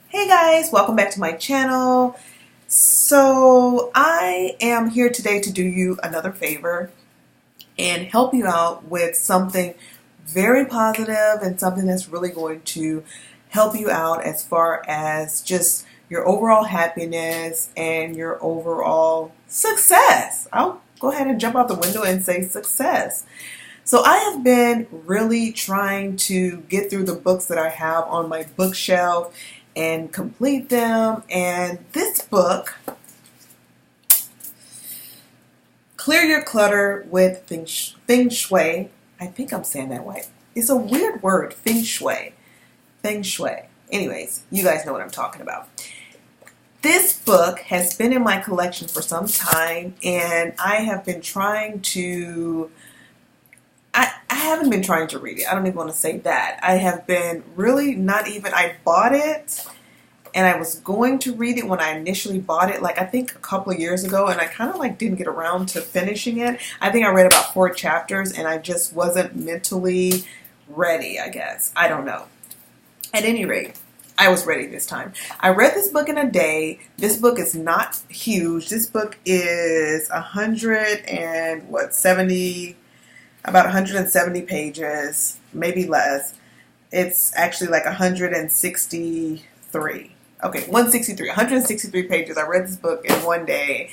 Hey guys, welcome back to my channel. So I am here today to do you another favor and help you out with something very positive and something that's really going to help you out as far as just your overall happiness and your overall success. I'll go ahead and jump out the window and say success. So I have been really trying to get through the books that I have on my bookshelf and complete them. And this book, Clear Your Clutter with Feng Shui. I think I'm saying that right. It's a weird word, Feng Shui. Feng Shui. Anyways, you guys know what I'm talking about. This book has been in my collection for some time, and I have been trying to I haven't been trying to read it. I don't even want to say that. I have been really not even, I bought it and I was going to read it when I initially bought it, like I think a couple of years ago, and I kind of like didn't get around to finishing it. I think I read about 4 chapters and I just wasn't mentally ready, I guess. I don't know. At any rate, I was ready this time. I read this book in a day. This book is not huge. This book is 170 pages, maybe less. It's actually like 163. Okay, 163 pages. I read this book in one day.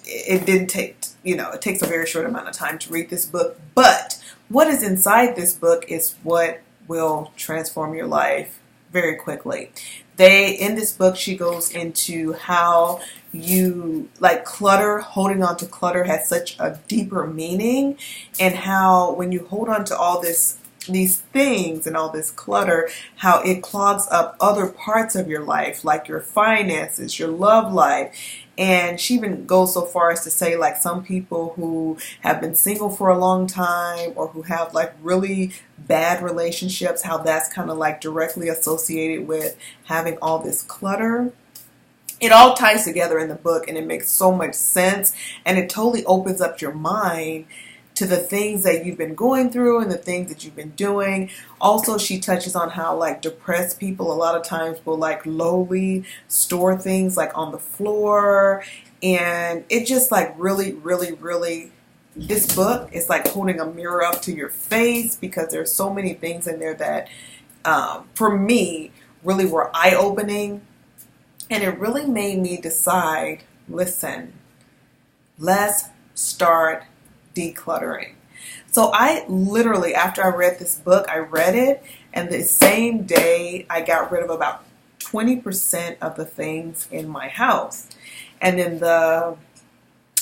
It didn't take, it takes a very short amount of time to read this book. But what is inside this book is what will transform your life very quickly. In this book, she goes into how you, like, holding on to clutter has such a deeper meaning, and how when you hold on to all these things and all this clutter, how it clogs up other parts of your life, like your finances, your love life. And she even goes so far as to say, like, some people who have been single for a long time or who have like really bad relationships, how that's kind of like directly associated with having all this clutter. It all ties together in the book, and it makes so much sense, and it totally opens up your mind to the things that you've been going through and the things that you've been doing. Also, she touches on how like depressed people a lot of times will like lowly store things like on the floor, and it just like really, this book is like holding a mirror up to your face, because there's so many things in there that for me really were eye-opening, and it really made me decide, listen, let's start decluttering. So I literally, after I read this book, I read it, and the same day I got rid of about 20% of the things in my house. And then the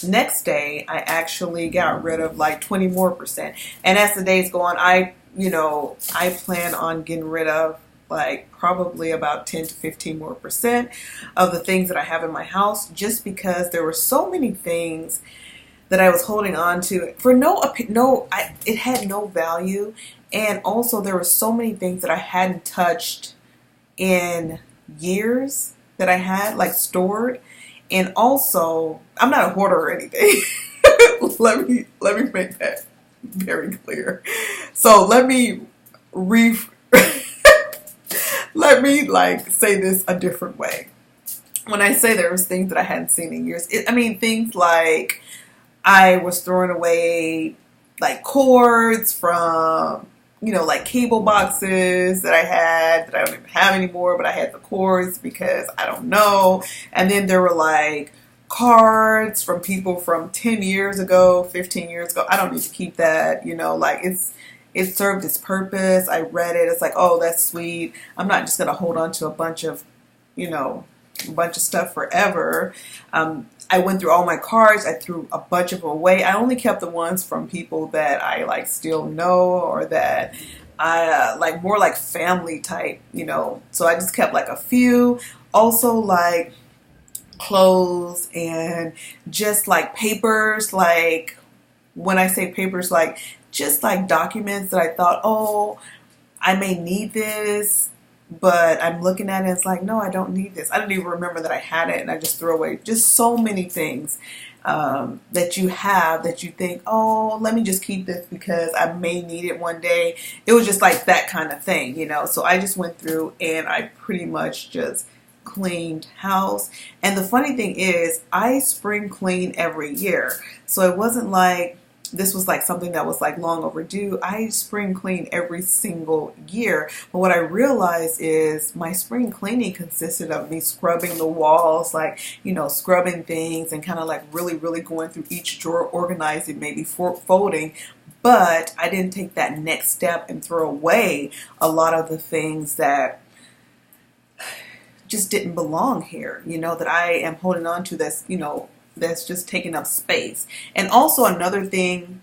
next day I actually got rid of like 20 more percent. And as the days go on, I plan on getting rid of like probably about 10 to 15 more percent of the things that I have in my house, just because there were so many things that I was holding on to for it had no value. And also there were so many things that I hadn't touched in years that I had like stored. And also, I'm not a hoarder or anything. let me make that very clear. So let me let me like say this a different way. When I say there was things that I hadn't seen in years, I mean things like I was throwing away like cords from, like cable boxes that I had that I don't even have anymore, but I had the cords because I don't know. And then there were like cards from people from 10 years ago, 15 years ago. I don't need to keep that, like it served its purpose. I read it. It's like, oh, that's sweet. I'm not just going to hold on to a bunch of stuff forever. I went through all my cards. I threw a bunch of them away. I only kept the ones from people that I like still know, or that I like more like family type, So I just kept like a few. Also like clothes and just like papers. Like when I say papers, like just like documents that I thought, oh, I may need this but I'm looking at it, it's like, no, I don't need this. I didn't even remember that I had it, and I just threw away just so many things that you have that you think, oh, let me just keep this because I may need it one day. It was just like that kind of thing, you know. So I just went through and I pretty much just cleaned house. And the funny thing is, I spring clean every year. So it wasn't like this was like something that was like long overdue. I spring clean every single year. But what I realized is my spring cleaning consisted of me scrubbing the walls, like, you know, scrubbing things and kind of like really, really going through each drawer, organizing, maybe folding. But I didn't take that next step and throw away a lot of the things that just didn't belong here, you know, that I am holding on to that's, you know, that's just taking up space. And also another thing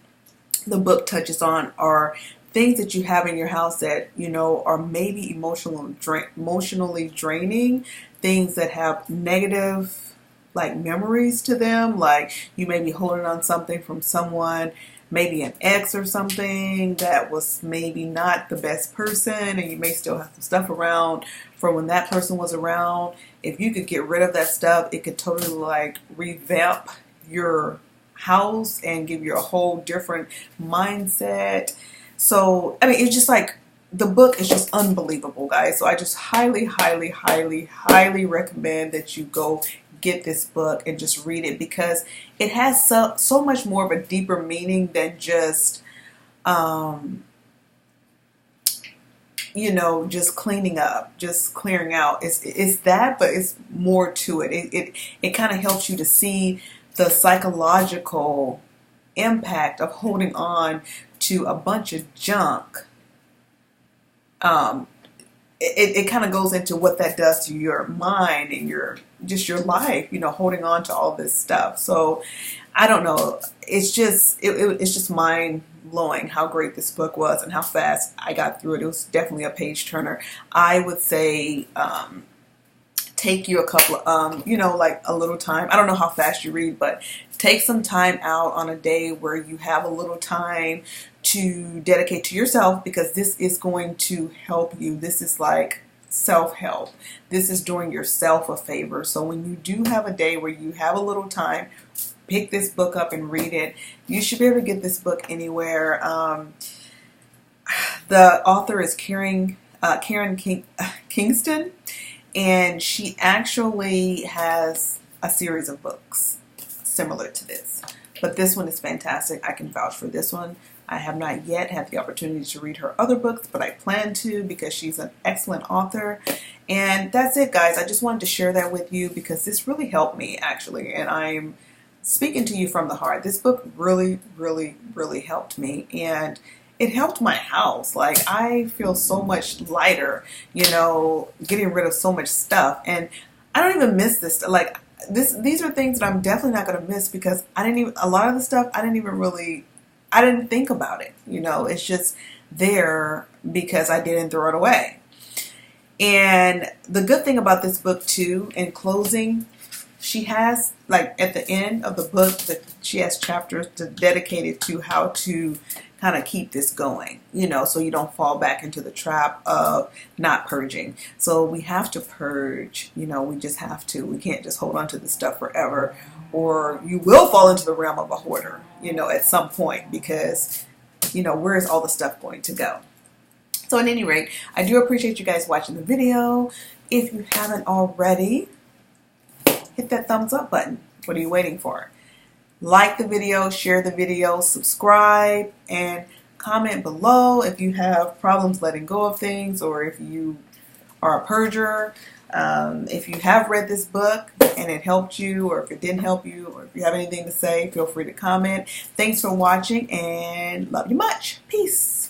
the book touches on are things that you have in your house that, you know, are maybe emotionally draining, things that have negative like memories to them, like you may be holding on something from someone, maybe an ex or something that was maybe not the best person, and you may still have some stuff around from when that person was around. If you could get rid of that stuff, it could totally like revamp your house and give you a whole different mindset. So, I mean, it's just like the book is just unbelievable, guys. So I just highly, highly, highly, highly recommend that you go get this book and just read it, because it has so much more of a deeper meaning than just you know, just cleaning up, just clearing out. It's that, but it's more to it. It kind of helps you to see the psychological impact of holding on to a bunch of junk. It kind of goes into what that does to your mind and your life, you know, holding on to all this stuff. So I don't know. It's just it's just mind blowing how great this book was and how fast I got through it. It was definitely a page turner. I would say take you a couple of, you know, like a little time. I don't know how fast you read, but take some time out on a day where you have a little time to dedicate to yourself, because this is going to help you. This is like self-help. This is doing yourself a favor. So when you do have a day where you have a little time, pick this book up and read it. You should be able to get this book anywhere. The author is Karen Kingston, and she actually has a series of books similar to this. But this one is fantastic. I can vouch for this one. I have not yet had the opportunity to read her other books, but I plan to, because she's an excellent author. And that's it, guys. I just wanted to share that with you because this really helped me, actually. And I'm speaking to you from the heart. This book really, really, really helped me. And it helped my house. Like, I feel so much lighter, you know, getting rid of so much stuff. And I don't even miss this. Like, these are things that I'm definitely not going to miss, because a lot of the stuff, I didn't think about it. You know, it's just there because I didn't throw it away. And the good thing about this book too, in closing, she has, like, at the end of the book, that she has chapters dedicated to how to kind of keep this going, you know, so you don't fall back into the trap of not purging. So we have to purge, you know, we just have to. We can't just hold on to this stuff forever, or you will fall into the realm of a hoarder, you know, at some point, because, you know, where is all the stuff going to go? So at any rate, I do appreciate you guys watching the video. If you haven't already, hit that thumbs up button. What are you waiting for? Like the video, share the video, subscribe, and comment below if you have problems letting go of things, or if you are a purger. If you have read this book and it helped you, or if it didn't help you, or if you have anything to say, feel free to comment. Thanks for watching, and love you much. Peace.